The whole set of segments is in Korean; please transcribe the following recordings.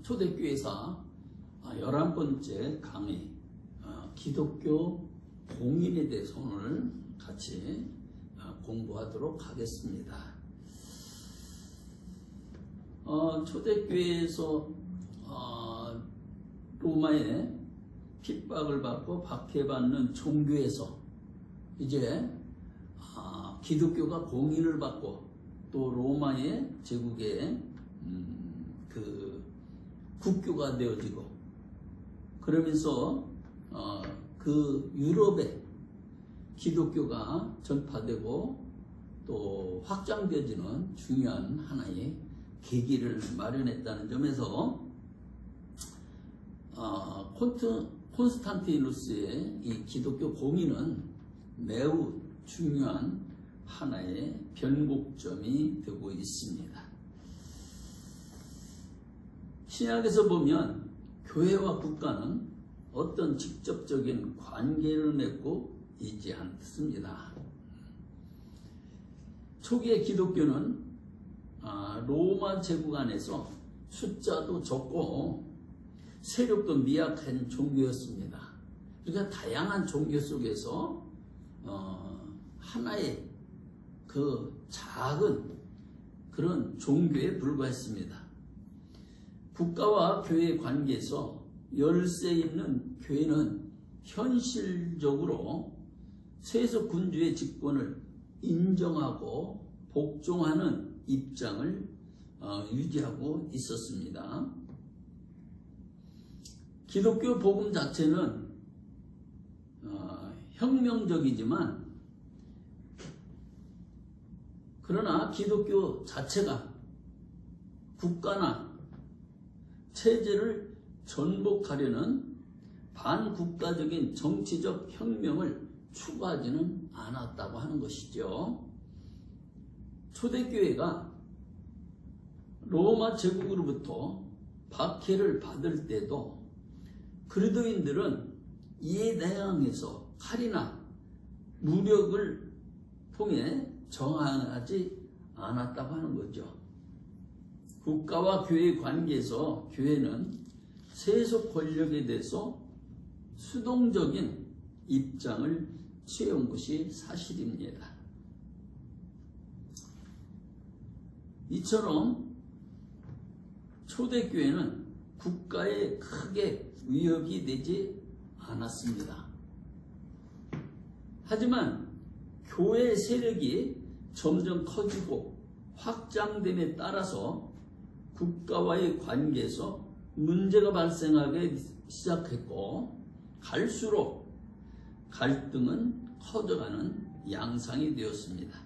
초대교회사 11번째 강의 기독교 공인에 대해서 오늘 같이 공부하도록 하겠습니다. 초대교회에서 로마에 핍박을 받고 박해받는 종교에서 이제 기독교가 공인을 받고 또 로마의 제국의 그 국교가 되어지고 그러면서 그 유럽에 기독교가 전파되고 또 확장되어지는 중요한 하나의 계기를 마련했다는 점에서 콘스탄티누스의 이 기독교 공인은 매우 중요한 하나의 변곡점이 되고 있습니다. 신약에서 보면 교회와 국가는 어떤 직접적인 관계를 맺고 있지 않습니다. 초기의 기독교는 로마 제국 안에서 숫자도 적고 세력도 미약한 종교였습니다. 그러니까 다양한 종교 속에서 하나의 그 작은 그런 종교에 불과했습니다. 국가와 교회의 관계에서 열세 있는 교회는 현실적으로 세속 군주의 집권을 인정하고 복종하는 입장을 유지하고 있었습니다. 기독교 복음 자체는 혁명적이지만 그러나 기독교 자체가 국가나 체제를 전복하려는 반국가적인 정치적 혁명을 추구하지는 않았다고 하는 것이죠. 초대교회가 로마 제국으로부터 박해를 받을 때도 그리스도인들은 이에 대항해서 칼이나 무력을 통해 저항하지 않았다고 하는 거죠. 국가와 교회의 관계에서 교회는 세속 권력에 대해서 수동적인 입장을 취해온 것이 사실입니다. 이처럼 초대교회는 국가에 크게 위협이 되지 않았습니다. 하지만 교회 세력이 점점 커지고 확장됨에 따라서 국가와의 관계에서 문제가 발생하기 시작했고 갈수록 갈등은 커져가는 양상이 되었습니다.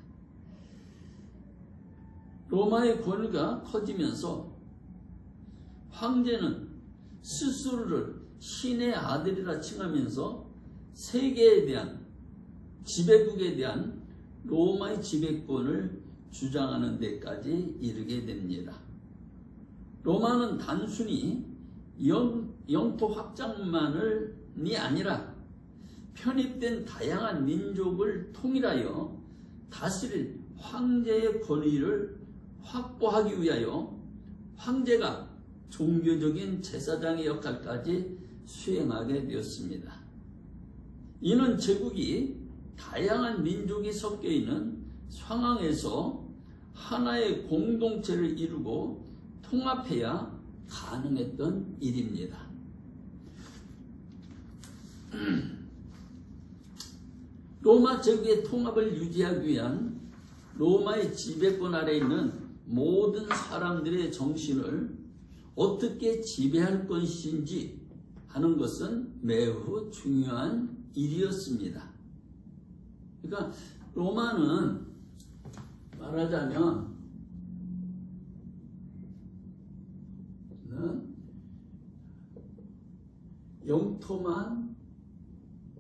로마의 권위가 커지면서 황제는 스스로를 신의 아들이라 칭하면서 세계에 대한 지배국에 대한 로마의 지배권을 주장하는 데까지 이르게 됩니다. 로마는 단순히 영토 확장만이 아니라 편입된 다양한 민족을 통일하여 다스릴 황제의 권위를 확보하기 위하여 황제가 종교적인 제사장의 역할까지 수행하게 되었습니다. 이는 제국이 다양한 민족이 섞여 있는 상황에서 하나의 공동체를 이루고 통합해야 가능했던 일입니다. 로마 제국의 통합을 유지하기 위한 로마의 지배권 아래 있는 모든 사람들의 정신을 어떻게 지배할 것인지 하는 것은 매우 중요한 일이었습니다. 그러니까 로마는 말하자면 영토만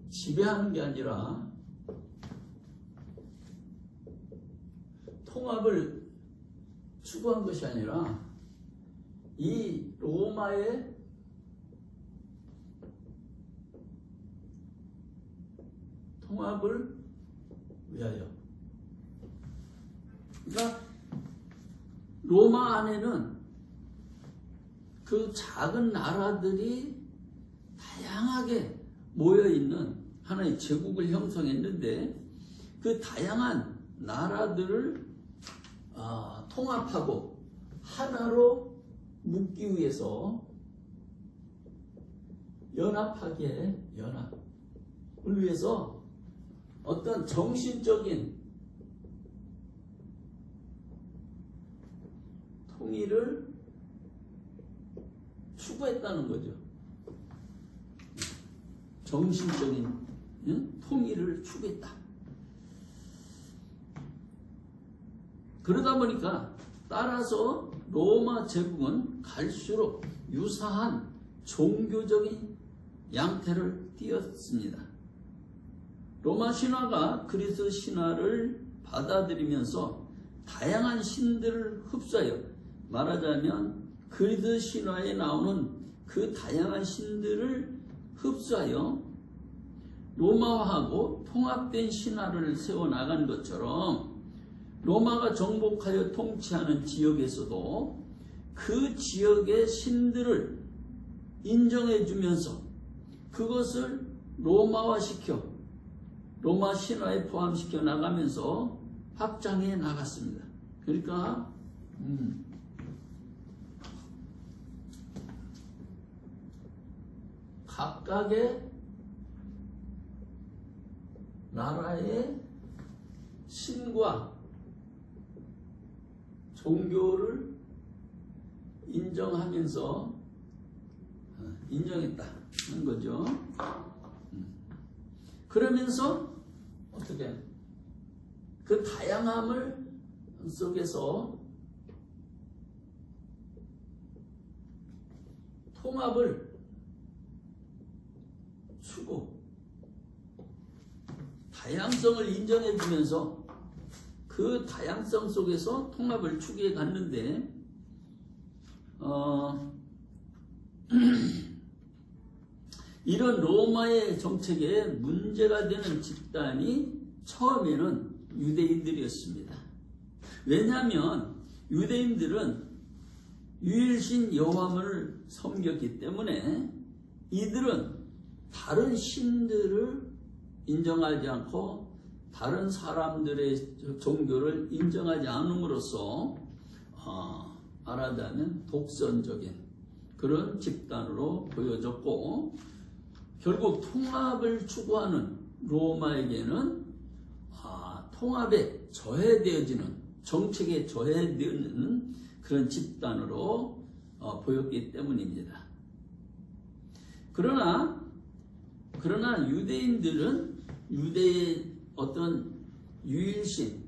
지배하는 게 아니라 통합을 추구한 것이 아니라 이 로마의 통합을 위하여. 그러니까 로마 안에는 그 그 작은 나라들이 다양하게 모여있는 하나의 제국을 형성했는데 그 다양한 나라들을 통합하고 하나로 묶기 위해서 연합을 위해서 어떤 정신적인 통일을 추구했다는 거죠. 정신적인 통일을 추구했다. 그러다 보니까 따라서 로마 제국은 갈수록 유사한 종교적인 양태를 띠었습니다. 로마 신화가 그리스 신화를 받아들이면서 다양한 신들을 흡수하여, 말하자면 그리스 신화에 나오는 그 다양한 신들을 흡수하여 로마화하고 통합된 신화를 세워나간 것처럼 로마가 정복하여 통치하는 지역에서도 그 지역의 신들을 인정해주면서 그것을 로마화시켜 로마 신화에 포함시켜 나가면서 확장해 나갔습니다. 그러니까 각각의 나라의 신과 종교를 인정하면서 인정했다는 거죠. 그러면서 어떻게 그 다양함을 속에서 통합을 추구, 다양성을 인정해 주면서 그 다양성 속에서 통합을 추구해 갔는데 이런 로마의 정책에 문제가 되는 집단이 처음에는 유대인들이었습니다. 왜냐하면 유대인들은 유일신 여호와를 섬겼기 때문에 이들은 다른 신들을 인정하지 않고 다른 사람들의 종교를 인정하지 않음으로써 말하자면 독선적인 그런 집단으로 보여졌고, 결국 통합을 추구하는 로마에게는 통합에 저해되어지는, 정책에 저해되는 그런 집단으로 보였기 때문입니다. 그러나 유대인들은 유대의 어떤 유일신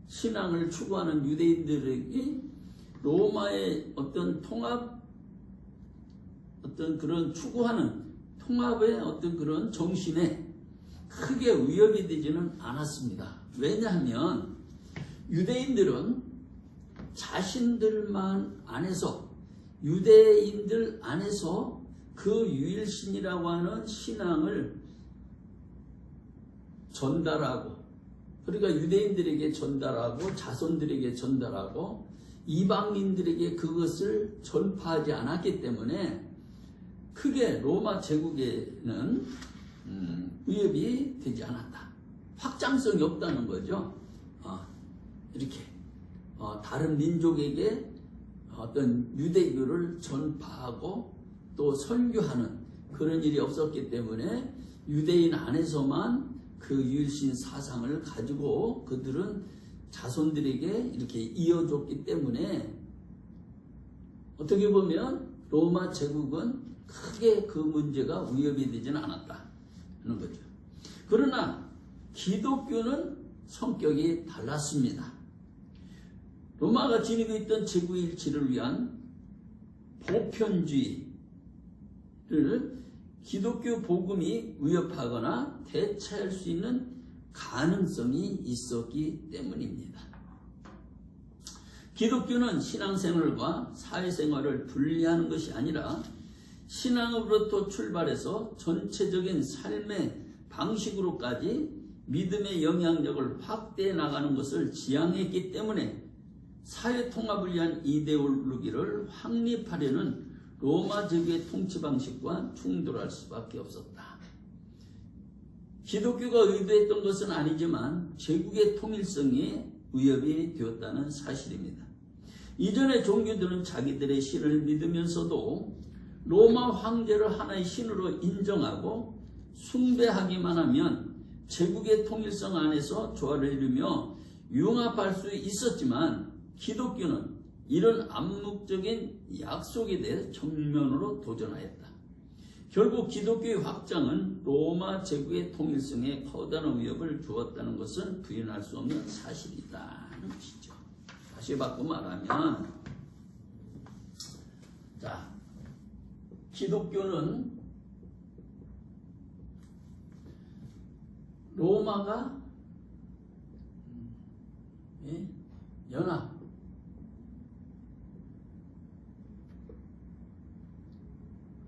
신앙을 추구하는 유대인들에게 로마의 어떤 통합, 어떤 그런 추구하는 통합의 어떤 그런 정신에 크게 위협이 되지는 않았습니다. 왜냐하면 유대인들은 자신들만 안에서, 유대인들 안에서 그 유일신이라고 하는 신앙을 전달하고, 그러니까 유대인들에게 전달하고 자손들에게 전달하고 이방인들에게 그것을 전파하지 않았기 때문에 크게 로마 제국에는 위협이 되지 않았다. 확장성이 없다는 거죠. 이렇게 다른 민족에게 어떤 유대교를 전파하고 또 설교하는 그런 일이 없었기 때문에 유대인 안에서만 그 유일신 사상을 가지고 그들은 자손들에게 이렇게 이어줬기 때문에 어떻게 보면 로마 제국은 크게 그 문제가 위협이 되지는 않았다는 거죠. 그러나 기독교는 성격이 달랐습니다. 로마가 지니고 있던 제국일치를 위한 보편주의를 기독교 복음이 위협하거나 대체할 수 있는 가능성이 있었기 때문입니다. 기독교는 신앙생활과 사회생활을 분리하는 것이 아니라 신앙으로부터 출발해서 전체적인 삶의 방식으로까지 믿음의 영향력을 확대해 나가는 것을 지향했기 때문에 사회 통합을 위한 이데올로기를 확립하려는 로마 제국의 통치 방식과 충돌할 수밖에 없었다. 기독교가 의도했던 것은 아니지만 제국의 통일성에 위협이 되었다는 사실입니다. 이전의 종교들은 자기들의 신을 믿으면서도 로마 황제를 하나의 신으로 인정하고 숭배하기만 하면 제국의 통일성 안에서 조화를 이루며 융합할 수 있었지만, 기독교는 이런 암묵적인 약속에 대해 정면으로 도전하였다. 결국 기독교의 확장은 로마 제국의 통일성에 커다란 위협을 주었다는 것은 부인할 수 없는 사실이다는 것이죠. 다시 바꿔 말하면, 자, 기독교는 로마가 연합,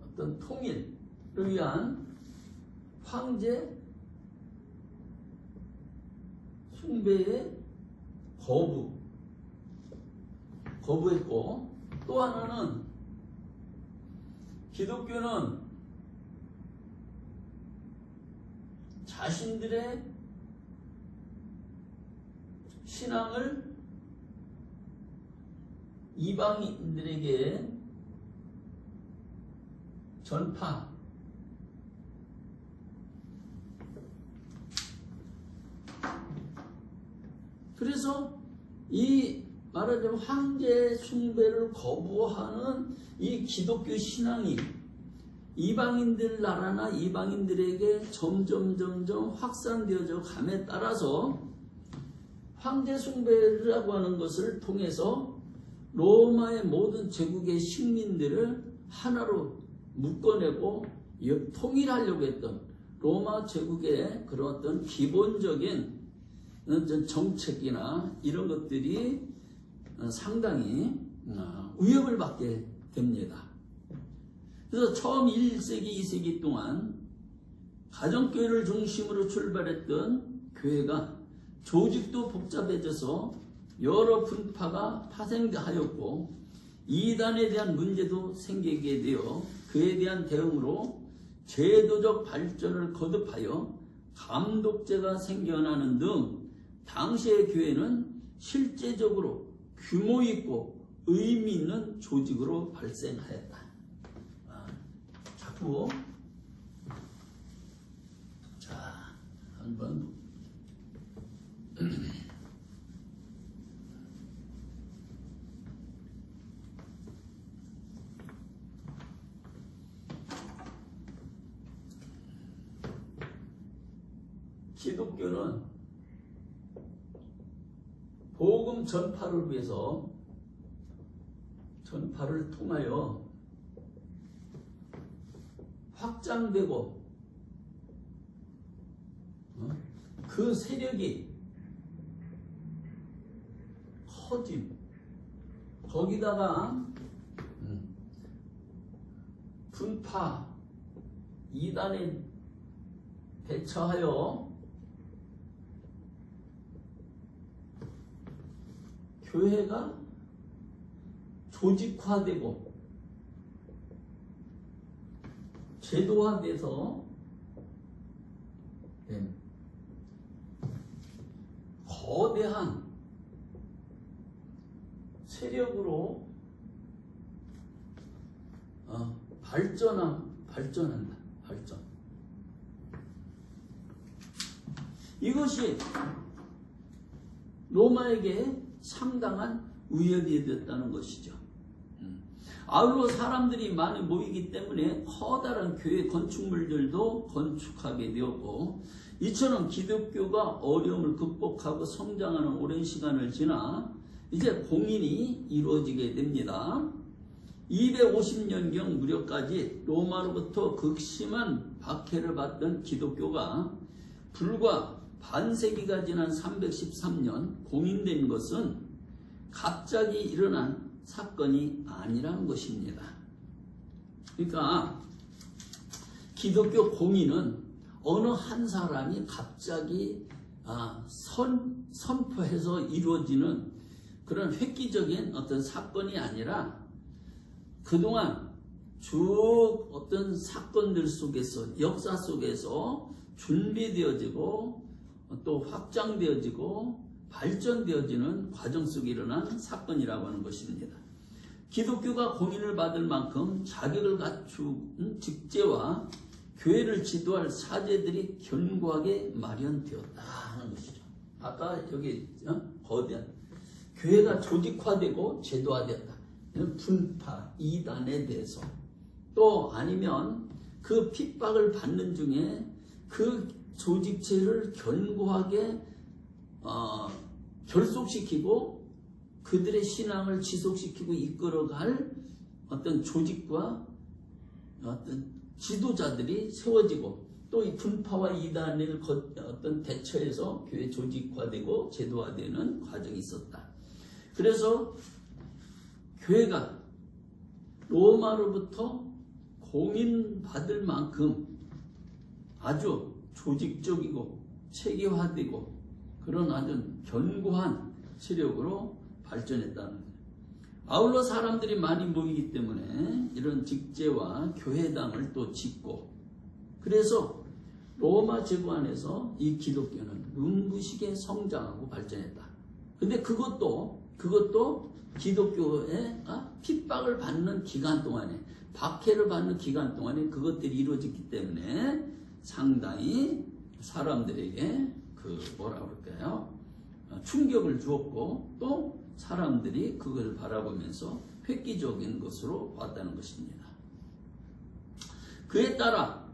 어떤 통일을 위한 황제 숭배의 거부했고, 또 하나는 기독교는 자신들의 신앙을 이방인들에게 전파, 그래서 이 말하자면 황제 숭배를 거부하는 이 기독교 신앙이 이방인들 나라나 이방인들에게 점점 확산되어져 감에 따라서 황제 숭배라고 하는 것을 통해서 로마의 모든 제국의 식민들을 하나로 묶어내고 통일하려고 했던 로마 제국의 그런 어떤 기본적인 정책이나 이런 것들이 상당히 위협을 받게 됩니다. 그래서 처음 1세기, 2세기 동안 가정교회를 중심으로 출발했던 교회가 조직도 복잡해져서 여러 분파가 파생하였고, 이단에 대한 문제도 생기게 되어 그에 대한 대응으로 제도적 발전을 거듭하여 감독제가 생겨나는 등 당시의 교회는 실제적으로 규모 있고 의미 있는 조직으로 발생하였다. 자꾸 자 한번 기독교는 복음 전파를 위해서 전파를 통하여 확장되고 그 세력이 커짐, 거기다가 분파, 이단에 대처하여 교회가 조직화되고 제도화돼서 거대한 세력으로 발전한다. 발전. 이것이 로마에게 상당한 위협이 되었다는 것이죠. 아울러 사람들이 많이 모이기 때문에 커다란 교회 건축물들도 건축하게 되었고, 이처럼 기독교가 어려움을 극복하고 성장하는 오랜 시간을 지나 이제 공인이 이루어지게 됩니다. 250년경 무렵까지 로마로부터 극심한 박해를 받던 기독교가 불과 반세기가 지난 313년 공인된 것은 갑자기 일어난 사건이 아니라는 것입니다. 그러니까 기독교 공인은 어느 한 사람이 갑자기 선포해서 이루어지는 그런 획기적인 어떤 사건이 아니라 그동안 쭉 어떤 사건들 속에서, 역사 속에서 준비되어지고 또 확장되어지고 발전되어지는 과정 속에 일어난 사건이라고 하는 것입니다. 기독교가 공인을 받을 만큼 자격을 갖춘 직제와 교회를 지도할 사제들이 견고하게 마련되었다 하는 것이죠. 아까 여기 거대한 교회가 조직화되고 제도화되었다. 분파, 이단에 대해서 또 아니면 그 핍박을 받는 중에 그 조직체를 견고하게 결속시키고 그들의 신앙을 지속시키고 이끌어갈 어떤 조직과 어떤 지도자들이 세워지고 또 이 분파와 이단을 어떤 대처해서 교회 조직화되고 제도화되는 과정이 있었다. 그래서 교회가 로마로부터 공인받을 만큼 아주 조직적이고 체계화되고 그런 아주 견고한 세력으로 발전했다는 거예요. 아울러 사람들이 많이 모이기 때문에 이런 직제와 교회당을 또 짓고 그래서 로마 제국 안에서 이 기독교는 눈부시게 성장하고 발전했다. 근데 그것도 기독교의 핍박을 받는 기간 동안에 박해를 받는 기간 동안에 그것들이 이루어졌기 때문에 상당히 사람들에게 충격을 주었고 또 사람들이 그걸 바라보면서 획기적인 것으로 봤다는 것입니다. 그에 따라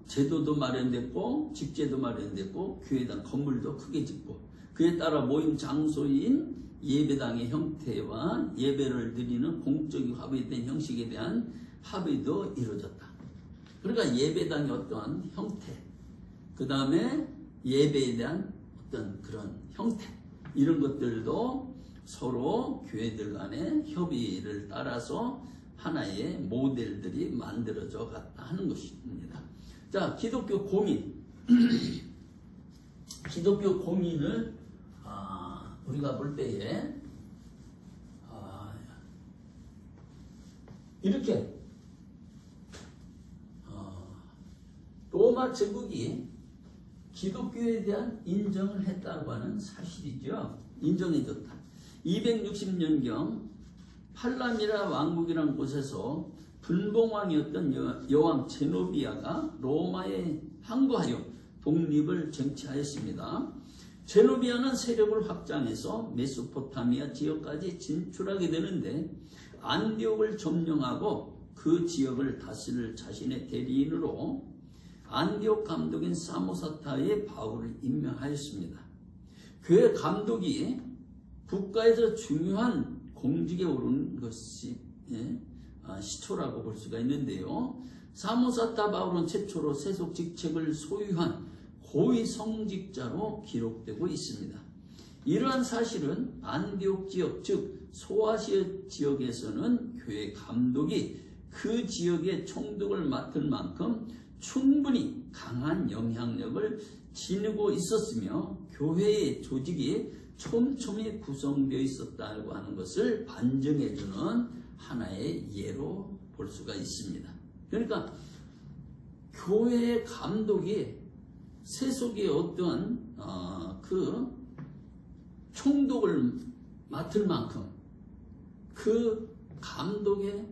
제도도 마련됐고 직제도 마련됐고 교회당 건물도 크게 짓고 그에 따라 모임 장소인 예배당의 형태와 예배를 드리는 공적이 합의된 형식에 대한 합의도 이루어졌다. 그러니까 예배당의 어떤 형태, 그 다음에 예배에 대한 어떤 그런 형태, 이런 것들도 서로 교회들 간의 협의를 따라서 하나의 모델들이 만들어져 갔다 하는 것입니다. 자, 기독교 공인. 기독교 공인을 우리가 볼 때에 이렇게 로마 제국이 기독교에 대한 인정을 했다고 하는 사실이죠. 인정해줬다. 260년경 팔라미라 왕국이라는 곳에서 분봉왕이었던 여왕 제노비아가 로마에 항거하여 독립을 쟁취하였습니다. 제노비아는 세력을 확장해서 메소포타미아 지역까지 진출하게 되는데 안디옥을 점령하고 그 지역을 다스릴 자신의 대리인으로 안디옥 감독인 사모사타의 바울을 임명하였습니다. 교회 감독이 국가에서 중요한 공직에 오른 것이 시초라고 볼 수가 있는데요. 사모사타 바울은 최초로 세속 직책을 소유한 고위 성직자로 기록되고 있습니다. 이러한 사실은 안디옥 지역, 즉 소아시아 지역에서는 교회 감독이 그 지역의 총독을 맡을 만큼 충분히 강한 영향력을 지니고 있었으며 교회의 조직이 촘촘히 구성되어 있었다고 하는 것을 반증해주는 하나의 예로 볼 수가 있습니다. 그러니까 교회의 감독이 세속의 어떤 그 총독을 맡을 만큼 그 감독의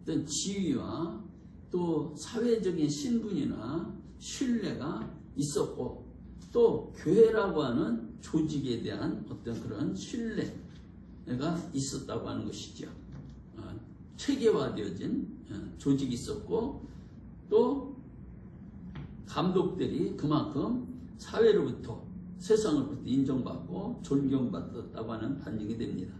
어떤 지위와 또 사회적인 신분이나 신뢰가 있었고 또 교회라고 하는 조직에 대한 어떤 그런 신뢰가 있었다고 하는 것이죠. 체계화되어진 조직이 있었고 또 감독들이 그만큼 사회로부터 세상으로부터 인정받고 존경받았다고 하는 반증이 됩니다.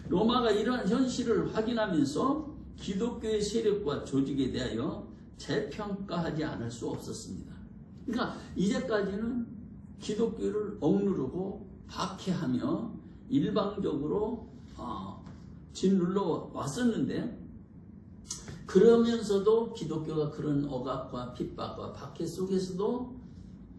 로마가 이러한 현실을 확인하면서 기독교의 세력과 조직에 대하여 재평가하지 않을 수 없었습니다. 그러니까 이제까지는 기독교를 억누르고 박해하며 일방적으로 짓눌러 왔었는데 그러면서도 기독교가 그런 억압과 핍박과 박해 속에서도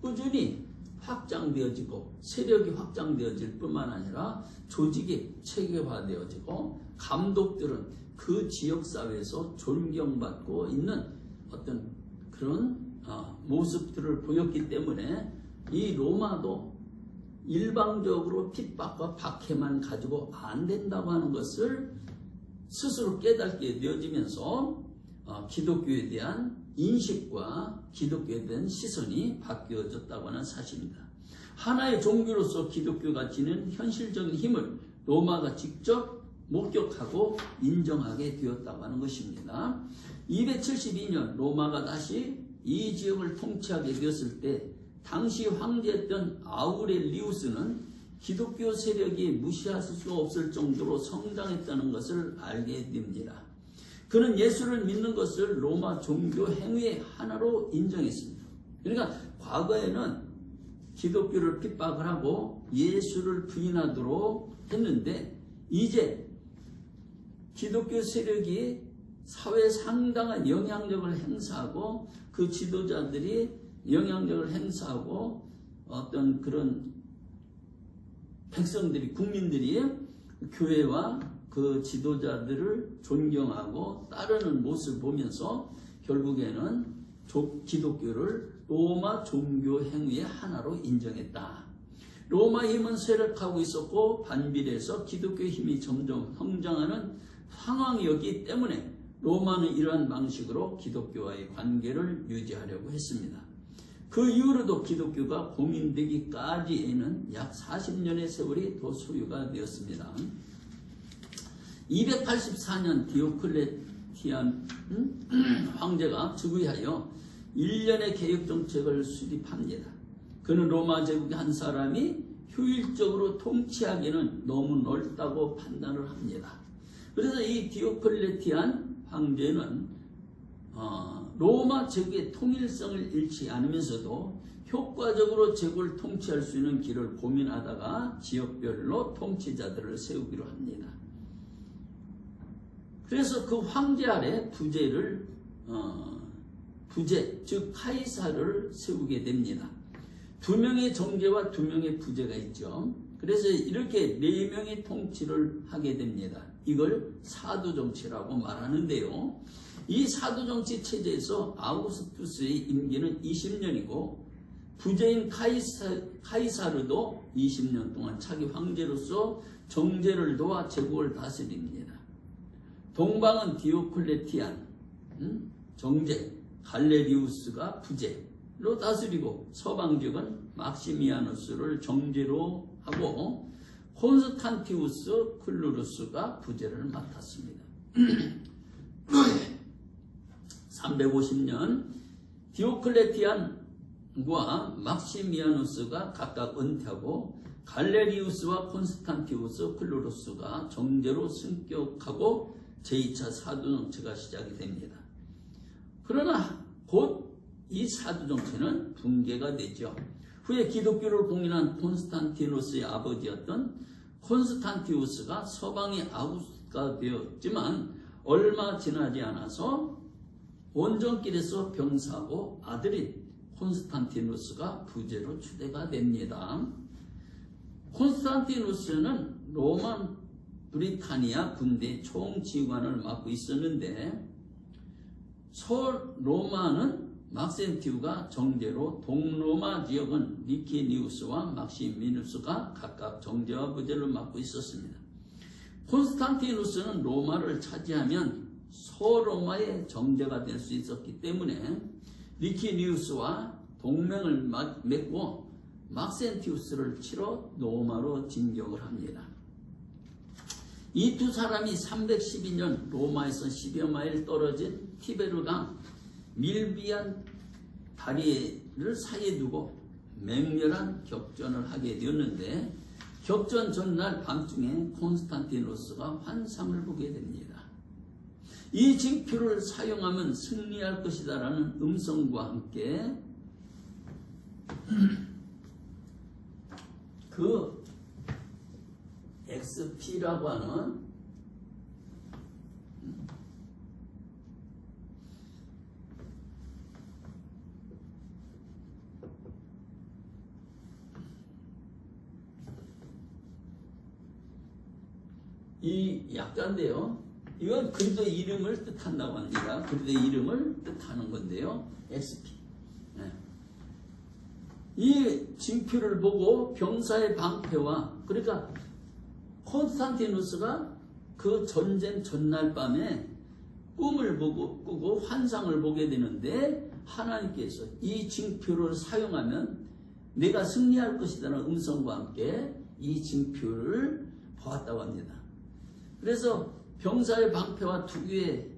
꾸준히 확장되어지고 세력이 확장되어질 뿐만 아니라 조직이 체계화되어지고 감독들은 그 지역 사회에서 존경받고 있는 어떤 그런 모습들을 보였기 때문에 이 로마도 일방적으로 핍박과 박해만 가지고 안 된다고 하는 것을 스스로 깨닫게 되어지면서 기독교에 대한 인식과 기독교에 대한 시선이 바뀌어졌다고 하는 사실입니다. 하나의 종교로서 기독교가 지닌 현실적인 힘을 로마가 직접 목격하고 인정하게 되었다고 하는 것입니다. 272년 로마가 다시 이 지역을 통치하게 되었을 때 당시 황제였던 아우렐리우스는 기독교 세력이 무시할 수 없을 정도로 성장했다는 것을 알게 됩니다. 그는 예수를 믿는 것을 로마 종교 행위의 하나로 인정했습니다. 그러니까 과거에는 기독교를 핍박을 하고 예수를 부인하도록 했는데 이제 기독교 세력이 사회에 상당한 영향력을 행사하고 그 지도자들이 영향력을 행사하고 어떤 그런 백성들이, 국민들이 교회와 그 지도자들을 존경하고 따르는 모습을 보면서 결국에는 기독교를 로마 종교 행위의 하나로 인정했다. 로마 힘은 쇠락하고 있었고 반비례해서 기독교 힘이 점점 성장하는 상황이었기 때문에 로마는 이러한 방식으로 기독교와의 관계를 유지하려고 했습니다. 그 이후로도 기독교가 공인되기까지에는 약 40년의 세월이 더 소요가 되었습니다. 284년 디오클레티안 황제가 즉위하여 1년의 개혁정책을 수립합니다. 그는 로마 제국의 한 사람이 효율적으로 통치하기는 너무 넓다고 판단을 합니다. 그래서 이 디오클레티안 황제는 로마 제국의 통일성을 잃지 않으면서도 효과적으로 제국을 통치할 수 있는 길을 고민하다가 지역별로 통치자들을 세우기로 합니다. 그래서 그 황제 아래 부제, 즉 카이사를 세우게 됩니다. 2명의 정제와 2명의 부제가 있죠. 그래서 이렇게 4명의 통치를 하게 됩니다. 이걸 사도정치라고 말하는데요. 이 사도정치 체제에서 아우구스투스의 임기는 20년이고 부제인 카이사르도 20년 동안 차기 황제로서 정제를 도와 제국을 다스립니다. 동방은 디오클레티안 정제, 갈레리우스가 부제로 다스리고 서방 지역은 막시미아누스를 정제로 하고 콘스탄티우스 클루루스가 부제를 맡았습니다. 350년 디오클레티안과 막시미아누스가 각각 은퇴하고 갈레리우스와 콘스탄티우스 클루루스가 정제로 승격하고 제2차 사도정치가 시작이 됩니다. 그러나 곧 이 사도정치는 붕괴가 되죠. 후에 기독교를 공인한 콘스탄티누스의 아버지였던 콘스탄티우스가 서방의 아우구스가 되었지만 얼마 지나지 않아서 원정길에서 병사하고 아들인 콘스탄티누스가 부제로 추대가 됩니다. 콘스탄티누스는 로마 브리타니아 군대 총지휘관을 맡고 있었는데 서로마는 막센티우가 정제로 동로마 지역은 리키니우스와 막시미누스가 각각 정제와 부제를 맡고 있었습니다. 콘스탄티누스는 로마를 차지하면 서로마의 정제가 될 수 있었기 때문에 리키니우스와 동맹을 맺고 막센티우스를 치러 로마로 진격을 합니다. 이 두 사람이 312년 로마에서 10여 마일 떨어진 티베르강 밀비안 다리를 사이에 두고 맹렬한 격전을 하게 되었는데 격전 전날 밤중에 콘스탄티누스가 환상을 보게 됩니다. 이 징표를 사용하면 승리할 것이다라는 음성과 함께 그 XP라고 하는 이 약자인데요. 이건 그리스도 이름을 뜻한다고 합니다. 그리스도 이름을 뜻하는 건데요. XP. 네. 이 징표를 보고 병사의 방패와, 그러니까 콘스탄티누스가 그 전쟁 전날 밤에 꿈을 꾸고 환상을 보게 되는데, 하나님께서 이 징표를 사용하면 내가 승리할 것이라는 음성과 함께 이 징표를 보았다고 합니다. 그래서 병사의 방패와 투구에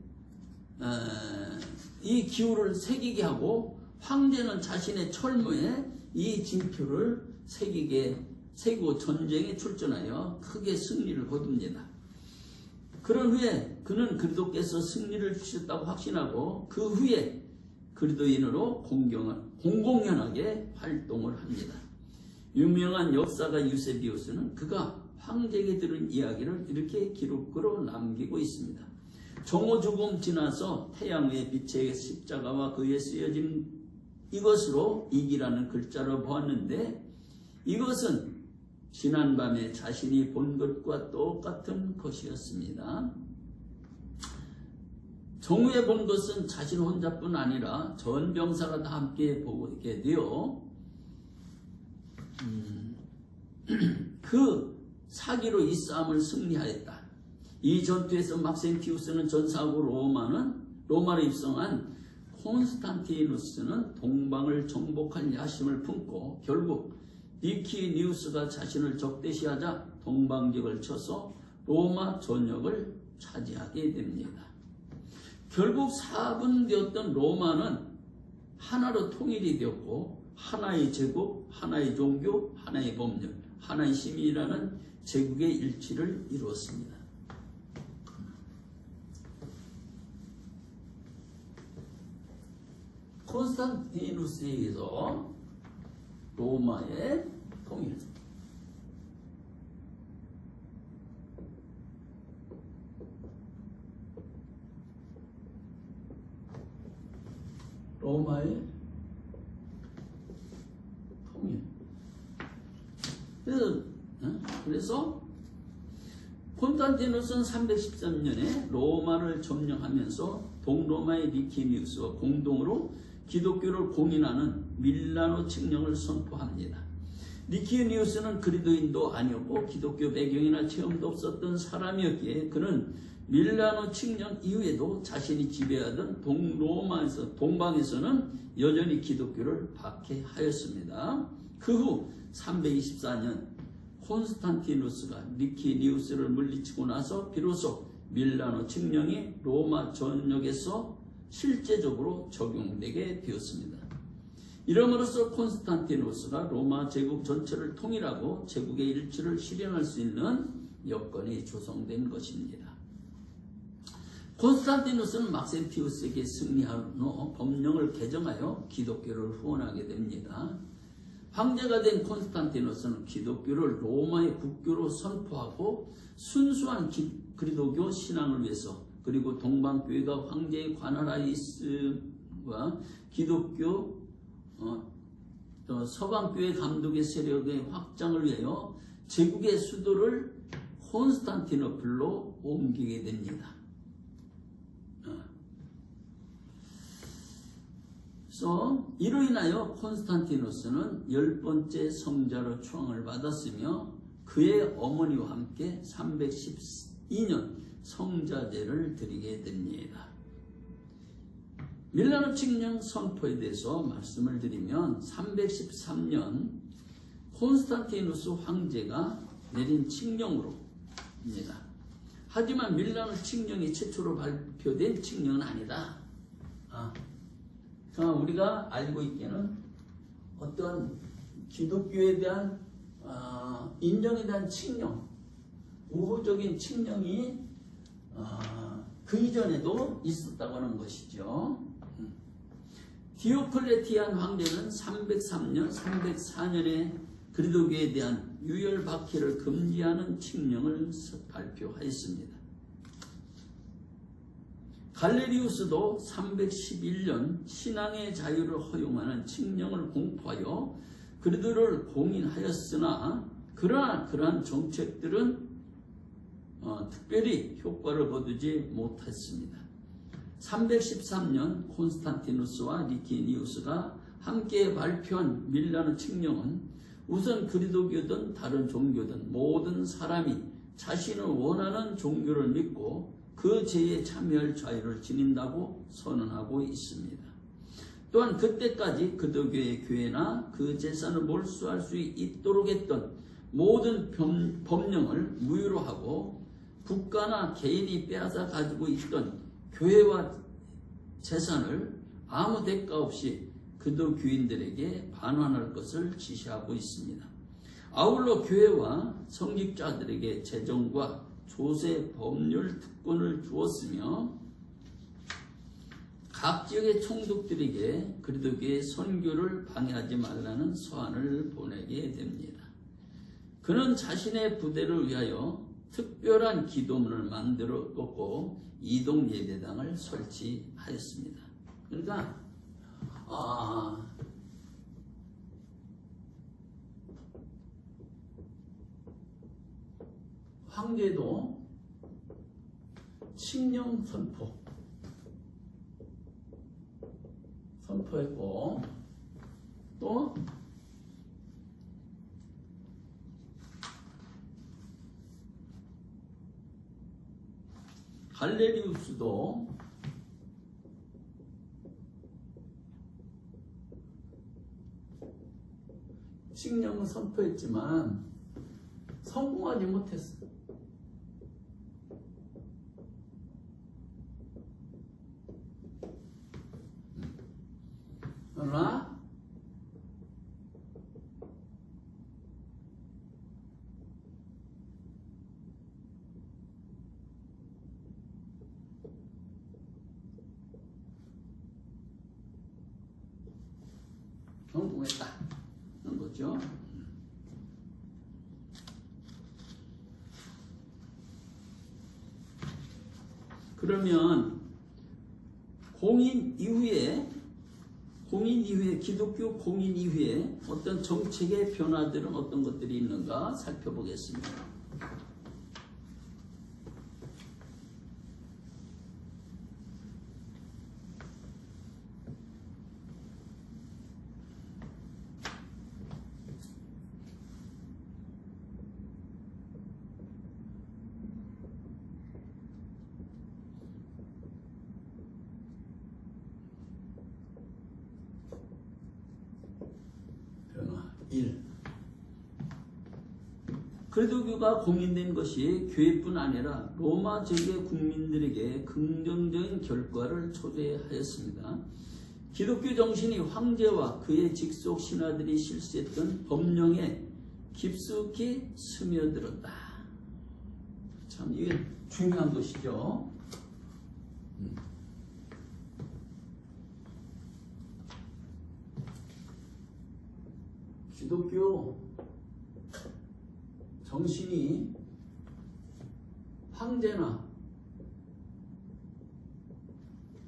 이 기호를 새기게 하고, 황제는 자신의 철무에 이 징표를 새기고 전쟁에 출전하여 크게 승리를 거둡니다. 그런 후에 그는 그리스도께서 승리를 주셨다고 확신하고, 그 후에 그리스도인으로 공공연하게 활동을 합니다. 유명한 역사가 유세비우스는 그가 황제에게 들은 이야기를 이렇게 기록으로 남기고 있습니다. 정오 죽음 지나서 태양 위에 빛의 십자가와 그에 쓰여진 이것으로 이기라는 글자로 보았는데, 이것은 지난밤에 자신이 본 것과 똑같은 것이었습니다. 정오에 본 것은 자신 혼자뿐 아니라 전 병사가 다 함께 보게 되어 그 사기로 이 싸움을 승리하였다. 이 전투에서 막센티우스는 전사하고 로마로 입성한 콘스탄티누스는 동방을 정복할 야심을 품고 결국 리키니우스가 자신을 적대시하자 동방적을 쳐서 로마 전역을 차지하게 됩니다. 결국 4분 되었던 로마는 하나로 통일이 되었고, 하나의 제국, 하나의 종교, 하나의 법률, 하나의 시민이라는 제국의 일치를 이루었습니다. 콘스탄티누스에 의해서 로마의 통일. 로마의 통일. 그래서 콘스탄티누스는 313년에 로마를 점령하면서 동로마의 리키니우스와 공동으로 기독교를 공인하는 밀라노 칙령을 선포합니다. 리키니우스는 그리스도인도 아니었고 기독교 배경이나 체험도 없었던 사람이었기에 그는 밀라노 칙령 이후에도 자신이 지배하던 동방에서는 여전히 기독교를 박해하였습니다. 그 후 324년 콘스탄티누스가 리키니우스를 물리치고 나서 비로소 밀라노 칙령이 로마 전역에서 실제적으로 적용되게 되었습니다. 이러므로써 콘스탄티누스가 로마 제국 전체를 통일하고 제국의 일치를 실현할 수 있는 여건이 조성된 것입니다. 콘스탄티누스는 막센티우스에게 승리한 후 법령을 개정하여 기독교를 후원하게 됩니다. 황제가 된 콘스탄티누스는 기독교를 로마의 국교로 선포하고 순수한 그리스도교 신앙을 위해서, 그리고 동방교회가 황제의 관할하에 있음과 기독교 서방교회 감독의 세력의 확장을 위하여 제국의 수도를 콘스탄티노플로 옮기게 됩니다. 그래서 이로 인하여 콘스탄티누스는 10번째 성자로 추앙을 받았으며 그의 어머니와 함께 312년 성자제를 드리게 됩니다. 밀라노 칙령 선포에 대해서 말씀을 드리면 313년 콘스탄티누스 황제가 내린 칙령으로입니다. 하지만 밀라노 칙령이 최초로 발표된 칙령은 아니다. 우리가 알고 있기는 어떤 기독교에 대한 인정에 대한 칙령, 우호적인 칙령이 그 이전에도 있었다고 하는 것이죠. 디오클레티안 황제는 303년, 304년에 그리스도교에 대한 유혈박해를 금지하는 칙령을 발표하였습니다. 갈레리우스도 311년 신앙의 자유를 허용하는 칙령을 공포하여 그리스도를 공인하였으나 그러한 정책들은 특별히 효과를 거두지 못했습니다. 313년 콘스탄티누스와 리키니우스가 함께 발표한 밀라노 칙령은 우선 그리스도교든 다른 종교든 모든 사람이 자신을 원하는 종교를 믿고 그 제에 참여할 자유를 지닌다고 선언하고 있습니다. 또한 그때까지 그리스도교의 교회나 그 재산을 몰수할 수 있도록 했던 모든 법령을 무효로 하고 국가나 개인이 빼앗아 가지고 있던 교회와 재산을 아무 대가 없이 그리스도 교인들에게 반환할 것을 지시하고 있습니다. 아울러 교회와 성직자들에게 재정과 조세 법률 특권을 주었으며 각 지역의 총독들에게 그리스도교의 선교를 방해하지 말라는 서한을 보내게 됩니다. 그는 자신의 부대를 위하여 특별한 기도문을 만들었고 이동 예배당을 설치하였습니다. 그러니까 황제도 칙령 선포했고 또 갈레리우스도 칙령을 선포했지만 성공하지 못했어. 그러나 성공했다는 거죠. 그러면 공인 이후에 기독교 공인 이후에 어떤 정책의 변화들은 어떤 것들이 있는가 살펴보겠습니다. 변화 1. 그리스도교가 공인된 것이 교회뿐 아니라 로마 제국의 국민들에게 긍정적인 결과를 초래하였습니다. 기독교 정신이 황제와 그의 직속 신하들이 실시했던 법령에 깊숙이 스며들었다. 참 이게 중요한 것이죠. 기독교 정신이 황제나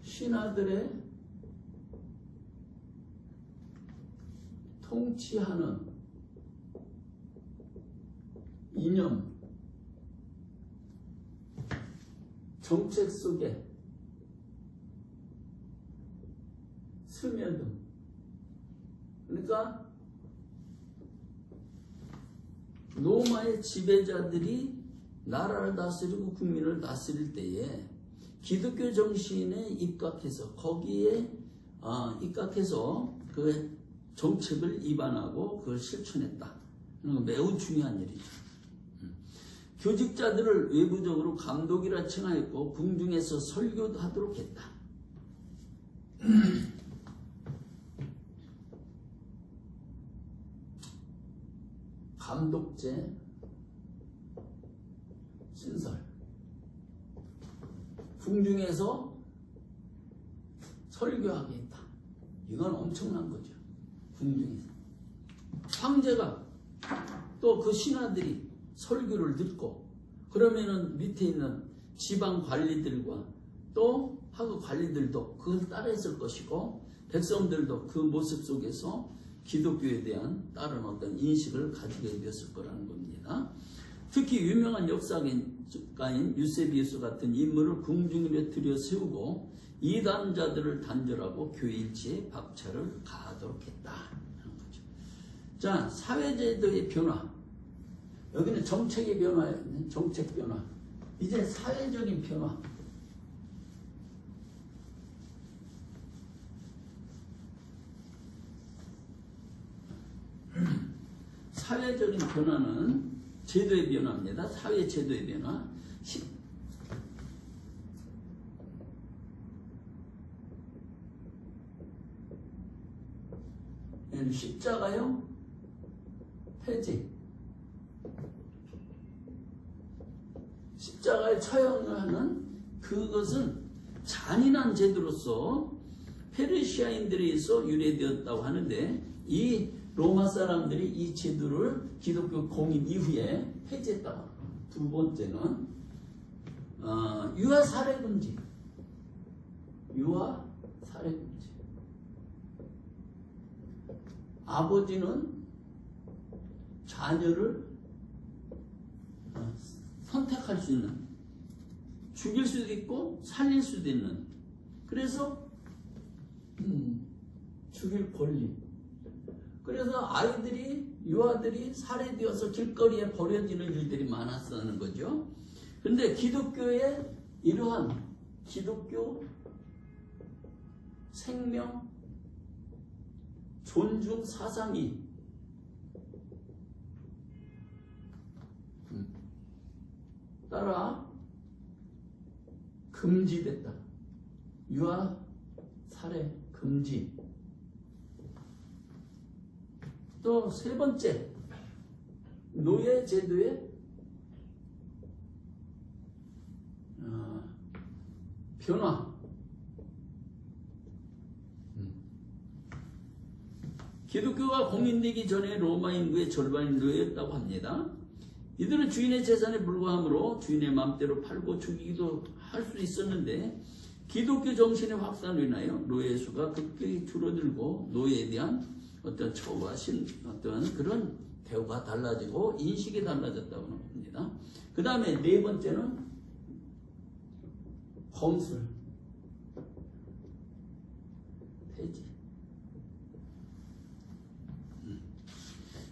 신하들의 통치하는 이념, 정책 속에 스며든, 그러니까 로마의 지배자들이 나라를 다스리고 국민을 다스릴 때에 기독교 정신에 입각해서 거기에 입각해서 그 정책을 입안하고 그걸 실천했다. 이건 매우 중요한 일이죠. 교직자들을 외부적으로 감독이라 칭하였고 궁중에서 설교도 하도록 했다. 감독제, 신설, 궁중에서 설교하게 했다. 이건 엄청난 거죠. 궁중에서 황제가 또 그 신하들이 설교를 듣고 그러면은 밑에 있는 지방 관리들과 또 하급 관리들도 그걸 따라했을 것이고 백성들도 그 모습 속에서 기독교에 대한 다른 어떤 인식을 가지게 되었을 거라는 겁니다. 특히 유명한 역사가인 유세비우스 같은 인물을 궁중에 들여세우고 이단자들을 단절하고 교회 일체에 박차를 가하도록 했다 하는 거죠. 자, 사회제도의 변화. 여기는 정책의 변화예요. 정책 변화. 이제 사회적인 변화. 사회적인 변화는 제도의 변화입니다. 사회 제도의 변화. 십자가요 폐지. 십자가에 처형하는 그것은 잔인한 제도로서 페르시아인들에 의해서 유래되었다고 하는데 이 로마 사람들이 이 제도를 기독교 공인 이후에 폐지했다고. 두 번째는 유아 살해 금지. 유아 살해 금지. 아버지는 자녀를 선택할 수 있는, 죽일 수도 있고 살릴 수도 있는, 그래서 죽일 권리. 그래서 유아들이 살해되어서 길거리에 버려지는 일들이 많았다는 거죠. 그런데 기독교의 이러한 기독교 생명 존중 사상이 따라 금지됐다. 유아 살해 금지. 또 세 번째, 노예 제도의 변화. 기독교가 공인되기 전에 로마 인구의 절반이 노예였다고 합니다. 이들은 주인의 재산에 불과하므로 주인의 마음대로 팔고 죽이기도 할 수 있었는데 기독교 정신의 확산으로 인하여 노예 수가 급격히 줄어들고 노예에 대한 어떤 처우와 어떤 그런 대우가 달라지고 인식이 달라졌다고 합니다. 그 다음에 네 번째는 검술 폐지.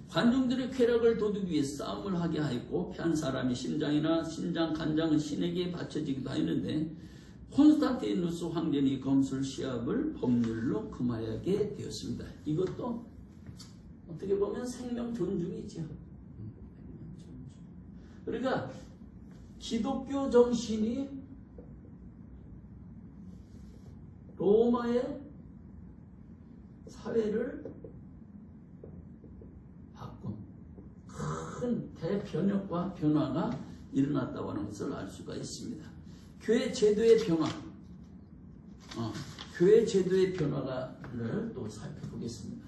관중들의 쾌락을 도두기 위해 싸움을 하게 하였고 패한 사람의 심장이나 신장, 간장은 신에게 바쳐지기도 하였는데 콘스탄티누스 황제는 검술 시합을 법률로 금하게 되었습니다. 이것도 어떻게 보면 생명 존중이죠. 그러니까 기독교 정신이 로마의 사회를 바꾼 큰 대변혁과 변화가 일어났다고 하는 것을 알 수가 있습니다. 교회 제도의 변화, 교회 제도의 변화를 또 살펴보겠습니다.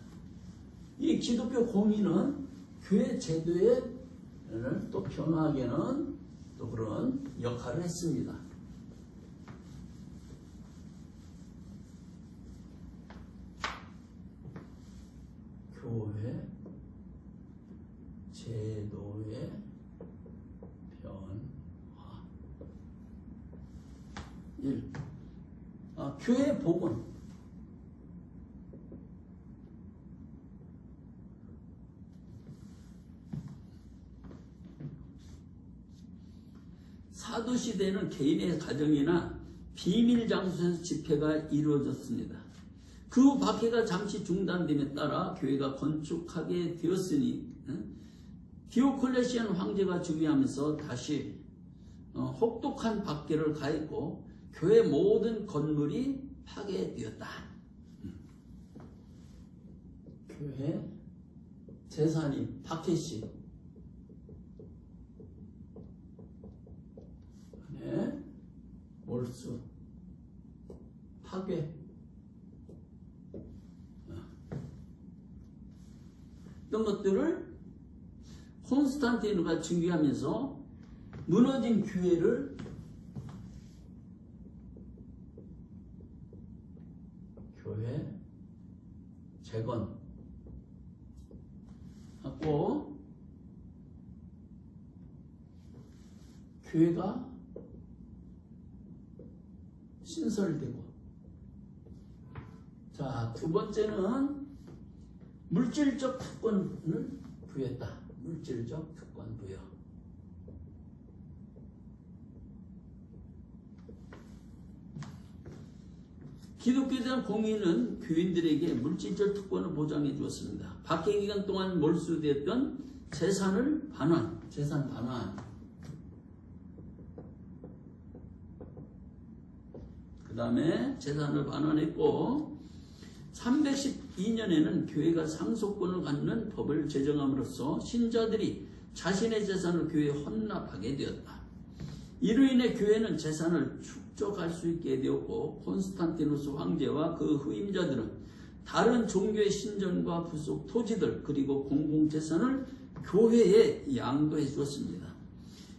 이 기독교 공인은 교회 제도의 또 변화하게는 또 그런 역할을 했습니다. 교회 제도의 변화. 1. 교회 복원. 사도시대는 개인의 가정이나 비밀 장소에서 집회가 이루어졌습니다. 그 후 박해가 잠시 중단됨에 따라 교회가 건축하게 되었으니 디오클레시안 황제가 즉위하면서 다시 혹독한 박해를 가했고 교회 모든 건물이 파괴되었다. 교회 재산이 박해시 몰수 파괴 이런 것들을 콘스탄티누가 즉위하면서 무너진 교회를 교회 재건하고 교회가 신설되고, 자, 두 번째는 물질적 특권을 부여했다. 물질적 특권 부여. 기독교에 대한 공의는 교인들에게 물질적 특권을 보장해 주었습니다. 박해 기간 동안 몰수되었던 재산 반환. 그 다음에 재산을 반환했고, 312년에는 교회가 상속권을 갖는 법을 제정함으로써 신자들이 자신의 재산을 교회에 헌납하게 되었다. 이로 인해 교회는 재산을 축적할 수 있게 되었고, 콘스탄티누스 황제와 그 후임자들은 다른 종교의 신전과 부속 토지들 그리고 공공재산을 교회에 양도해 주었습니다.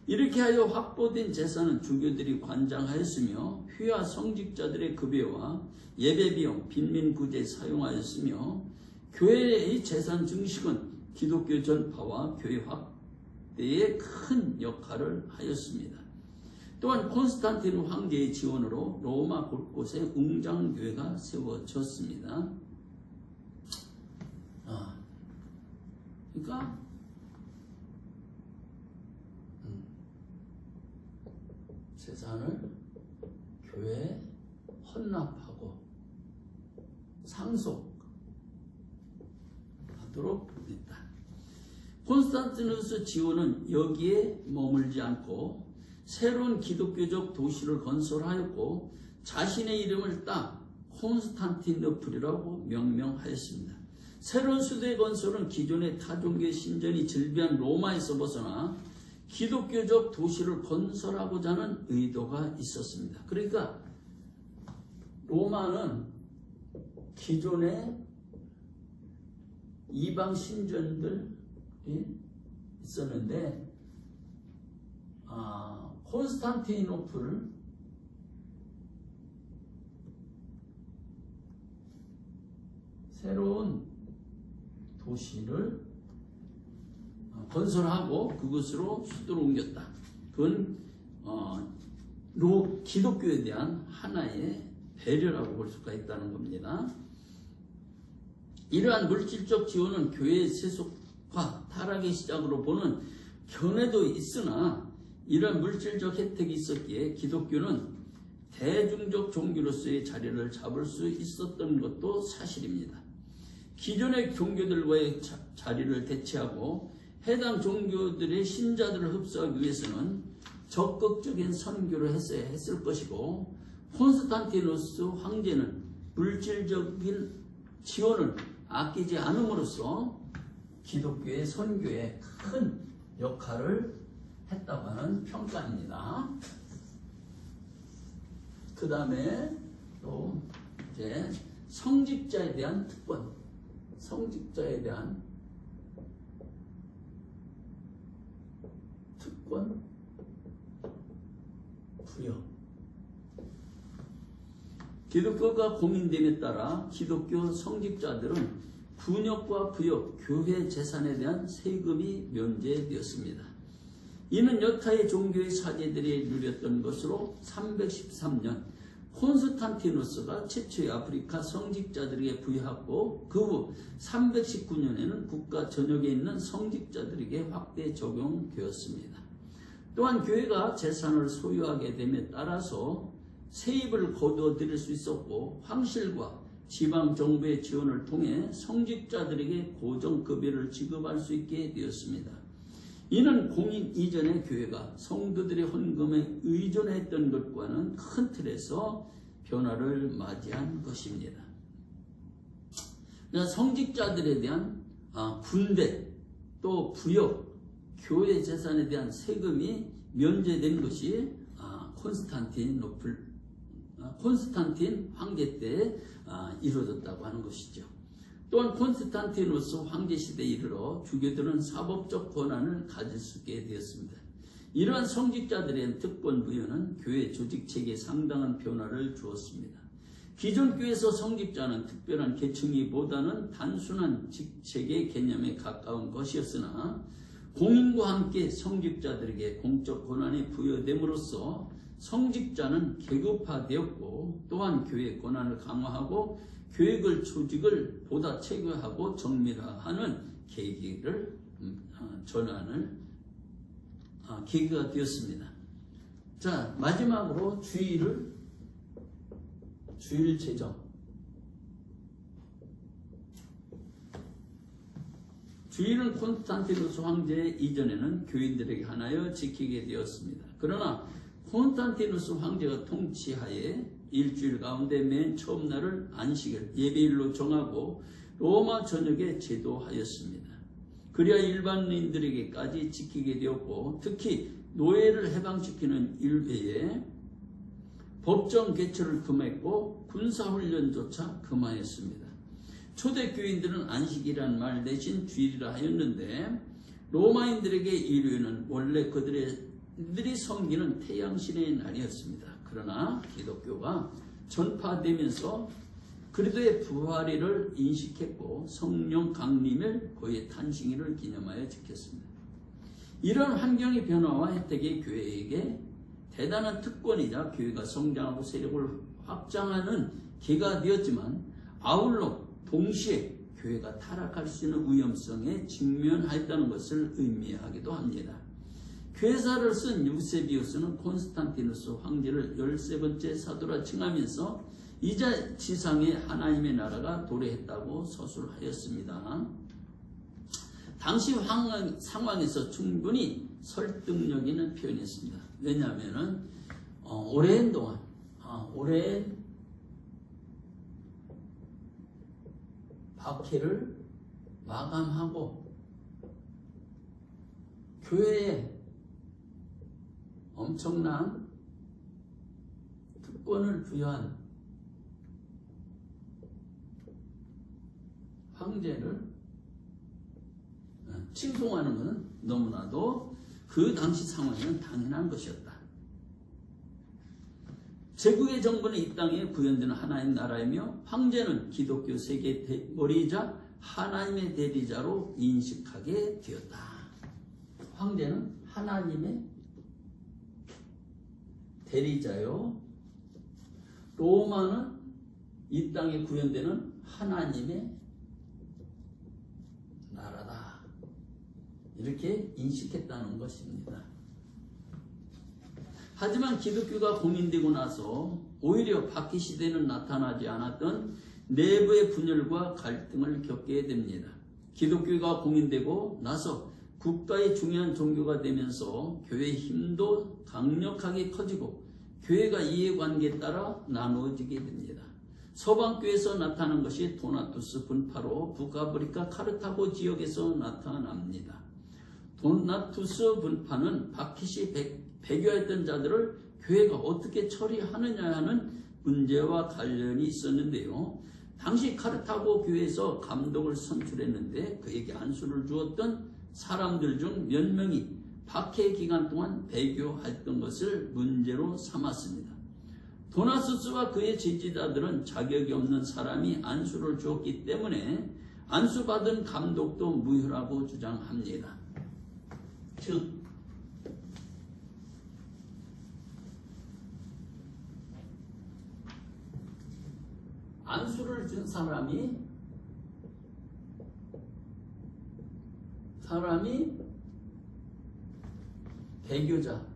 이렇게 하여 확보된 재산은 주교들이 관장하였으며 휘하 성직자들의 급여와 예배비용, 빈민구제에 사용하였으며, 교회의 재산 증식은 기독교 전파와 교회 확대에 큰 역할을 하였습니다. 또한 콘스탄티누 황제의 지원으로 로마 곳곳에 웅장교회가 세워졌습니다. 그러니까 재산을 교회에 헌납하고 상속하도록 했다. 콘스탄티누스 지원은 여기에 머물지 않고 새로운 기독교적 도시를 건설하였고, 자신의 이름을 딱 콘스탄티노플이라고 명명하였습니다. 새로운 수도의 건설은 기존의 타종교의 신전이 즐비한 로마에서 벗어나 기독교적 도시를 건설하고자 하는 의도가 있었습니다. 그러니까 로마는 기존의 이방 신전들이 있었는데, 콘스탄티노플, 새로운 도시를 건설하고 그것으로 수도로 옮겼다. 그건 기독교에 대한 하나의 배려라고 볼 수가 있다는 겁니다. 이러한 물질적 지원은 교회의 세속화, 타락의 시작으로 보는 견해도 있으나, 이런 물질적 혜택이 있었기에 기독교는 대중적 종교로서의 자리를 잡을 수 있었던 것도 사실입니다. 기존의 종교들과의 자리를 대체하고 해당 종교들의 신자들을 흡수하기 위해서는 적극적인 선교를 했어야 했을 것이고, 콘스탄티누스 황제는 물질적인 지원을 아끼지 않음으로써 기독교의 선교에 큰 역할을 했다고 하는 평가입니다. 그 다음에 또 이제 성직자에 대한 특권, 성직자에 대한 특권 부여. 기독교가 공인됨에 따라 기독교 성직자들은 분역과 부역, 교회 재산에 대한 세금이 면제되었습니다. 이는 여타의 종교의 사제들이 누렸던 것으로 313년 콘스탄티누스가 최초의 아프리카 성직자들에게 부여하고, 그 후 319년에는 국가 전역에 있는 성직자들에게 확대 적용되었습니다. 또한 교회가 재산을 소유하게 됨에 따라서 세입을 거두어들일 수 있었고, 황실과 지방정부의 지원을 통해 성직자들에게 고정급여를 지급할 수 있게 되었습니다. 이는 공인 이전의 교회가 성도들의 헌금에 의존했던 것과는 큰 틀에서 변화를 맞이한 것입니다. 성직자들에 대한 분배, 또 부역, 교회 재산에 대한 세금이 면제된 것이 콘스탄틴 황제 때 이루어졌다고 하는 것이죠. 또한 콘스탄티누스 황제 시대에 이르러 주교들은 사법적 권한을 가질 수 있게 되었습니다. 이러한 성직자들의 특권 부여는 교회 조직 체계에 상당한 변화를 주었습니다. 기존 교회에서 성직자는 특별한 계층이보다는 단순한 직책의 개념에 가까운 것이었으나, 공인과 함께 성직자들에게 공적 권한이 부여됨으로써 성직자는 계급화되었고 또한 교회 권한을 강화하고 교육을 조직을 보다 체계화하고 정밀화하는 계기를 계기가 되었습니다. 자, 마지막으로 주일 제정. 주일은 콘스탄티누스 황제 이전에는 교인들에게 하나여 지키게 되었습니다. 그러나 콘스탄티누스 황제가 통치하에 일주일 가운데 맨 처음 날을 안식일 예배일로 정하고 로마 전역에 제도하였습니다. 그리하 일반인들에게까지 지키게 되었고 특히 노예를 해방시키는 일회에 법정 개최를 금했고 군사훈련조차 금하였습니다. 초대교인들은 안식이란 말 대신 주일이라 하였는데 로마인들에게 일요일은 원래 그들이 섬기는 태양신의 날이었습니다. 그러나 기독교가 전파되면서 그리스도의 부활일을 인식했고 성령 강림일 그의 탄생일을 기념하여 지켰습니다. 이런 환경의 변화와 혜택이 교회에게 대단한 특권이자 교회가 성장하고 세력을 확장하는 기회가 되었지만 아울러 동시에 교회가 타락할 수 있는 위험성에 직면하였다는 것을 의미하기도 합니다. 괴사를 쓴 유세비우스는 콘스탄티누스 황제를 13번째 사도라 칭하면서 이제 지상에 하나님의 나라가 도래했다고 서술하였습니다. 당시 상황에서 충분히 설득력 있는 표현이었습니다. 왜냐하면 오랜 동안 오랜 박해를 마감하고 교회에 엄청난 특권을 부여한 황제를 칭송하는 것은 너무나도 그 당시 상황에는 당연한 것이었다. 제국의 정부는 이 땅에 구현되는 하나님 나라이며 황제는 기독교 세계의 대머리이자 하나님의 대리자로 인식하게 되었다. 황제는 하나님의 대리자요. 로마는 이 땅에 구현되는 하나님의 나라다. 이렇게 인식했다는 것입니다. 하지만 기독교가 공인되고 나서 오히려 박해 시대는 나타나지 않았던 내부의 분열과 갈등을 겪게 됩니다. 기독교가 공인되고 나서 국가의 중요한 종교가 되면서 교회의 힘도 강력하게 커지고 교회가 이해관계에 따라 나누어지게 됩니다. 서방교에서 나타난 것이 도나투스 분파로 북아프리카 카르타고 지역에서 나타납니다. 도나투스 분파는 박해시 배교했던 자들을 교회가 어떻게 처리하느냐 하는 문제와 관련이 있었는데요. 당시 카르타고 교회에서 감독을 선출했는데 그에게 안수를 주었던 사람들 중 몇 명이 박해 기간 동안 배교했던 것을 문제로 삼았습니다. 도나투스와 그의 지지자들은 자격이 없는 사람이 안수를 주었기 때문에 안수받은 감독도 무효라고 주장합니다. 즉 안수를 준 사람이 배교자입니다.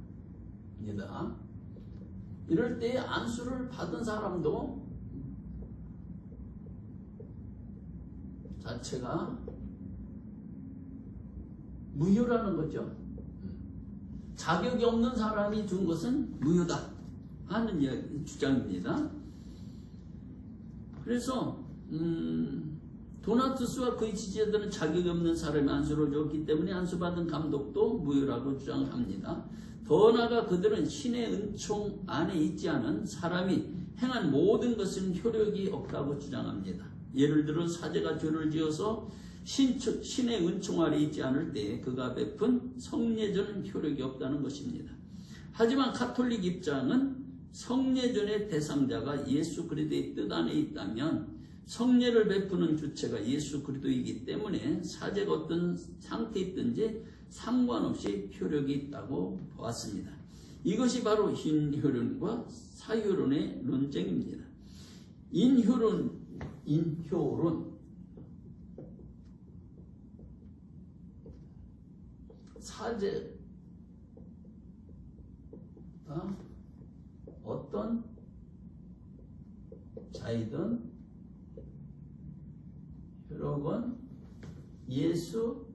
이럴 때 안수를 받은 사람도 자체가 무효라는 거죠. 자격이 없는 사람이 준 것은 무효다 하는 주장입니다. 그래서 도나투스와 그의 지지자들은 자격이 없는 사람이 안수를 줬기 때문에 안수받은 감독도 무효라고 주장합니다. 더 나아가 그들은 신의 은총 안에 있지 않은 사람이 행한 모든 것은 효력이 없다고 주장합니다. 예를 들어 사제가 죄를 지어서 신의 은총 아래 있지 않을 때 그가 베푼 성례전은 효력이 없다는 것입니다. 하지만 가톨릭 입장은 성례전의 대상자가 예수 그리스도의 뜻 안에 있다면 성례를 베푸는 주체가 예수 그리스도이기 때문에 사제가 어떤 상태에 있든지 상관없이 효력이 있다고 보았습니다. 이것이 바로 인효론과 사효론의 논쟁입니다. 인효론, 사제가 어떤 자이든 효력은 예수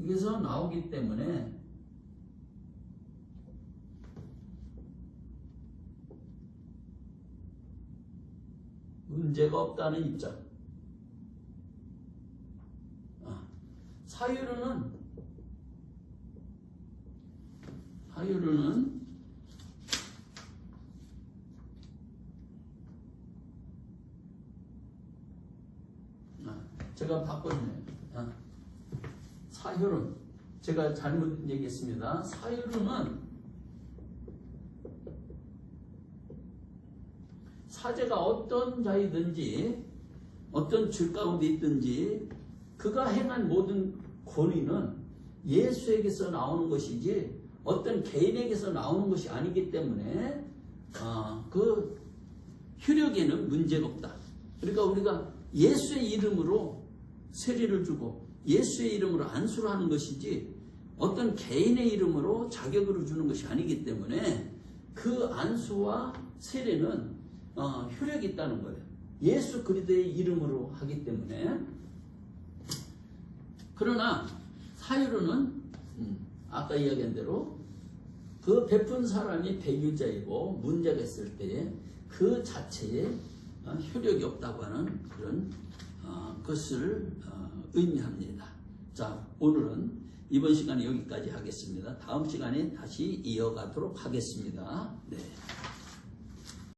여기서 나오기 때문에 문제가 없다는 입장. 사유로는 제가 바꿨네요. 사효론 제가 잘못 얘기했습니다. 사효론은 사제가 어떤 자이든지 어떤 줄 가운데 있든지 그가 행한 모든 권위는 예수에게서 나오는 것이지 어떤 개인에게서 나오는 것이 아니기 때문에 그 효력에는 문제가 없다. 그러니까 우리가 예수의 이름으로 세례를 주고 예수의 이름으로 안수를 하는 것이지 어떤 개인의 이름으로 자격으로 주는 것이 아니기 때문에 그 안수와 세례는 효력이 있다는 거예요. 예수 그리스도의 이름으로 하기 때문에. 그러나 사유로는 아까 이야기한 대로 그 베푼 사람이 배교자이고 문제가 있을 때 그 자체에 효력이 없다고 하는 그런 것을 의미합니다. 자, 오늘은 이번 시간에 여기까지 하겠습니다. 다음 시간에 다시 이어가도록 하겠습니다. 네.